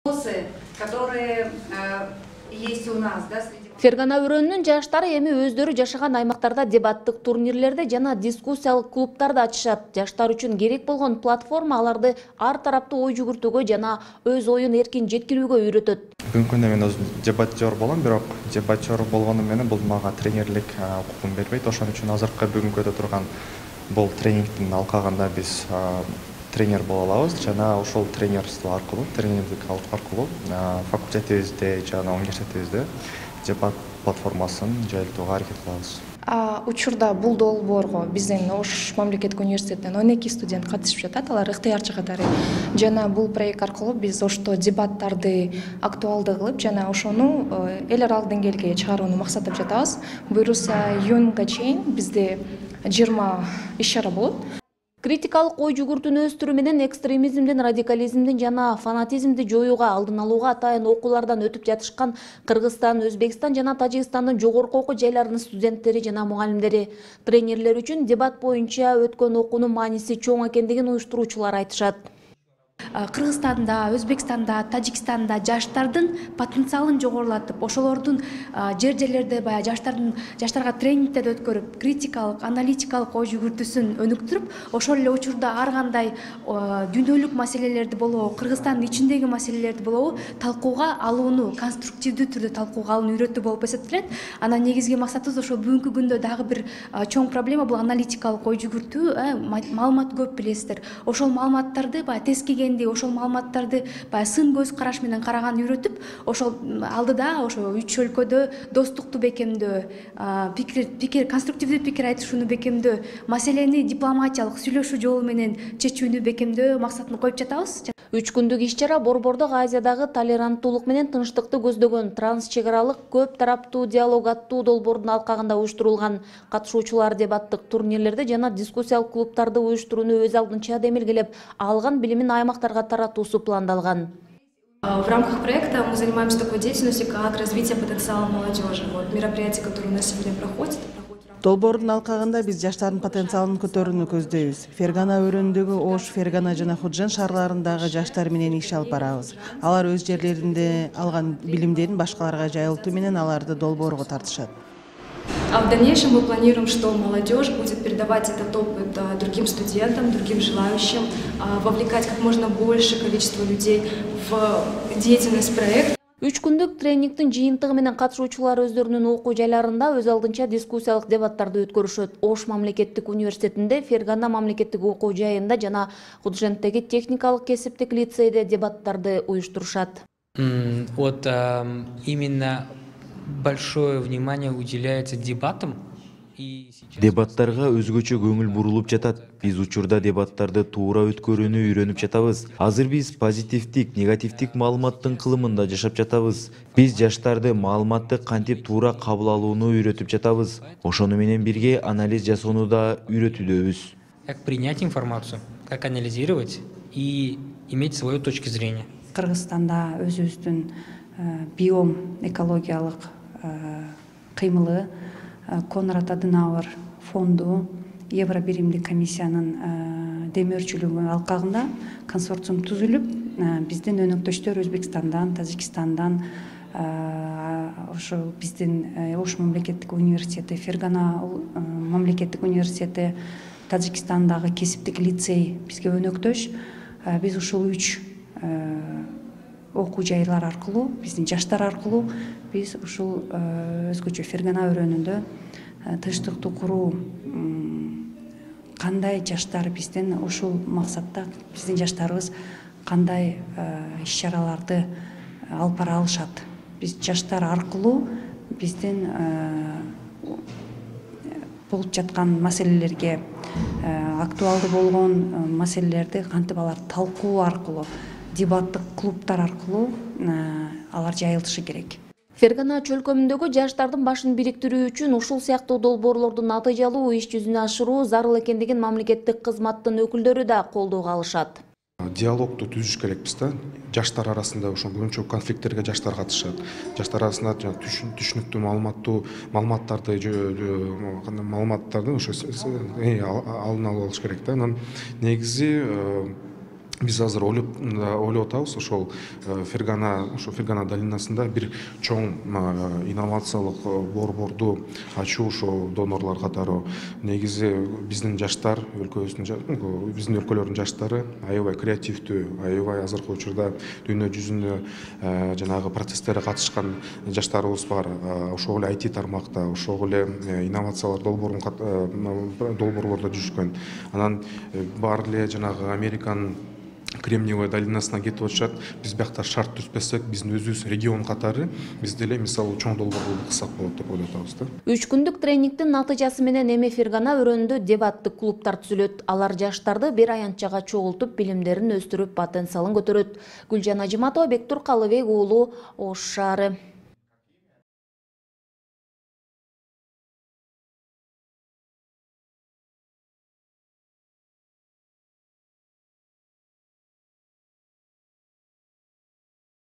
которые есть у нас, да, среди... Фергана өрөөнүнүн жаштары эми өздөрү жашаган аймактарда дебаттык турнирлерде жана дискуссиялык клубтарды ачышат. Жаштар үчүн керек болгон платформа аларды ар тараптуу ой жүгүртүүгө жана өз оюн эркин жеткирүүгө үйрөтөт. Бүгүнкү күндө мен өзүм дебаттер болом, бирок дебаттер болгону менен бул мага тренерлик укугун бербейт. Ошон үчүн азыркы бүгүнкү өтө турган бул тренингдин алкагында биз тренер боло алабыз жана ошол тренерство аркылуу, тренингдик аркылуу факультетибизде жана университетибизде дебат платформасын жайылтууга аракет кылабыз. Учурда бул долбоорго биздин Ош мамлекеттик университетинен 12 студент катышып жатат, алар ыктыярчы катары. Жана бул проект аркылуу биз Ошто дебаттарды актуалдуу кылып, жана ошону эл аралык деңгээлге чыгарууну максаттап жатабыз. Буюрса июнга чейин бизде 20 иш-чара болот. Критикалык ой жүгүртүүнү өстүрүү менен экстремизмдин, радикализмдин жана фанатизмди жоюуга, алдын алууга атайын окуулардан өтүп жатышкан Кыргызстан, Өзбекстан жана Тажикстандын жогорку окуу жайларынын студенттери жана мугалимдери. Тренерлер үчүн дебат боюнча өткөн окуунун мааниси чоң экендигин уюштуруучулар айтышат. Кыргызстанда, Өзбекстанда, Тажикстанда жаштардын потенциалын жогорулатып, ошолордун жерлерде баягы жаштарга тренингдер өткөрүп, критикалык, аналитикалык ой жүгүртүүсүн өнүктүрүп, ошол эле учурда ар кандай дүйнөлүк маселелерди болобу, Кыргызстандын ичиндеги маселелерди болобу талкууга алууну, конструктивдүү түрдө талкууга алууну үйрөтүү болуп эсептелет. Анан негизги максатыбыз ошо бүгүнкү күндө дагы бир чоң проблема бул аналитикалык ой жүгүртүү, маалымат көп билесиздер. Ошол маалыматтарды баягы тез келгенде ошол маалыматтарды баягы сын көз караш менен караганды үйрөтүп, ошол алдыда ошо үч өлкөдө достукту бекемдөө, конструктивдүү пикир айтышууну бекемдөө, маселени дипломатиялык сүйлөшүү жолу менен чечүүнү бекемдөө максатын коюп жатабыз. 3 күндүк иш-чара Борбордук Азиядагы толеранттуулук менен тынчтыкты көздөгөн транс-чек аралык көп тараптуу диалог аттуу долбоордун алкагында уюштурулган. Катышуучулар дебаттык турнирлерди жана дискуссиялык клубтарды уюштурууну өз алдынча демилгелеп, алган билимин аймактарга таратуусу пландалган. В рамках проекта мы занимаемся такой деятельностью, как развитие потенциала молодежи. Вот мероприятие, которое у нас сегодня проходит. Долбоордун алкагында биз жаштардын потенциалын көтөрүүнү көздөйбүз. Фергана өрөөнүндөгү Ош, Фергана жана Худжен шаарларындагы жаштар менен иш алып барабыз. Алар өз жерлеринде алган билимдерин башкаларга жайылтуу менен аларды долбоорго тартышат. А в дальнейшем мы планируем, что молодежь будет передавать этот опыт другим студентам, другим желающим, вовлекать как можно больше количество людей в деятельность проекта. 3 күндүк тренингдин жыйынтыгы менен катышуучулар өздөрүнүн окуу жайларында өз алдынча дискуссиялык дебаттарды өткөрүшөт. Ош мамлекеттик университетинде, Фергана мамлекеттик окуу жайында жана Худженттеги техникалык кесиптик лицейде дебаттарды уюштурушат. Вот именно большое внимание уделяется дебатам. Дебаттарга өзгөчө көңүл бурулуп жатат. Биз учурда дебаттарды туура өткөрүүнү үйрөнүп жатабыз. Азыр биз позитивдик, негативдик маалыматтын кылымында жашап жатабыз. Биз жаштарды маалыматты кантип туура кабыл алууну үйрөтүп жатабыз. Ошону менен бирге анализ жасоону да үйрөтүүдөбүз. Как принять информацию, как анализировать и иметь свою точку зрения. Кыргызстанда өзүбүздүн биом экологиялык кыймылы Конрад Аденауэр фонду Евро биримдик комиссиянын демөөрчүлүгү алкагында консорциум түзүлүп, биздин өнөктөштөр Өзбекстандан, Тажикстандан, ошо биздин Ош мамлекеттик университети, Фергана мамлекеттик университети, Тажикстандагы кесиптик лицей бизге өнөктөш. Биз ушул 3 окуу жайлар аркылуу, биздин жаштар аркылуу биз ушул өзгөчө Фергана өрөөнүндө тынчтыкты куруу, кандай жаштар биздин ушул максатта биздин жаштарыбыз кандай иш-чараларды алып бара алышат. Биз жаштар аркылуу биздин болуп жаткан маселелерге, актуалдуу болгон маселелерди кантип алар талкуу аркылуу, дебаттык клубтар аркылуу алар жайылтышы керек. Фергана чөлкөмүндөгү жаштардын башын бириктирүү үчүн ушул сыяктуу долбоорлорду натыйжалуу иш жүзүнө ашыруу зарыл экендигин мамлекеттик кызматтын өкүлдөрү да колдоого алышат. Диалогду түзүш керекпиз да. Жаштар арасында ошо көбүнчө конфликттерге жаштар катышат. Жаштар арасында түшүнүктүү маалыматтарды ошо алдын алып алыш керек да. Анан негизи биз азыр ойлоп атабыз ошол Фергана долинасында бир чоң инновациялык борборду ачуу ошо донорлор катары. Негизи биздин жаштар биздин өлкөлөрдүн жаштары аябай креативдүү, аябай азыркы учурда дүйнө жүзүндө жанагы процесстерге катышкан жаштарыбыз бар. Ошол эле IT тармакта, ошол эле инновациялар долбоорлордо жүрүшкөн. Анан баары эле жанагы Американын Кремниевая долинасына кетип атышат. Биз биякта шарт түзбөсөк, биздин өзүбүз регион катары биз деле мисалы чоң долбоорлорду кылсак болот деп ойлоп атабыз да. 3 күндүк тренингдин натыйжасы менен эми Фергана өрөөнүндө дебаттык клубтар түзүлөт. Алар жаштарды бир аянтчага чогултуп, билимдерин өстүрүп, потенциалын көтөрөт. Гүлжан Ажиматова, Бектур Калыбек уулу, Ош шаары.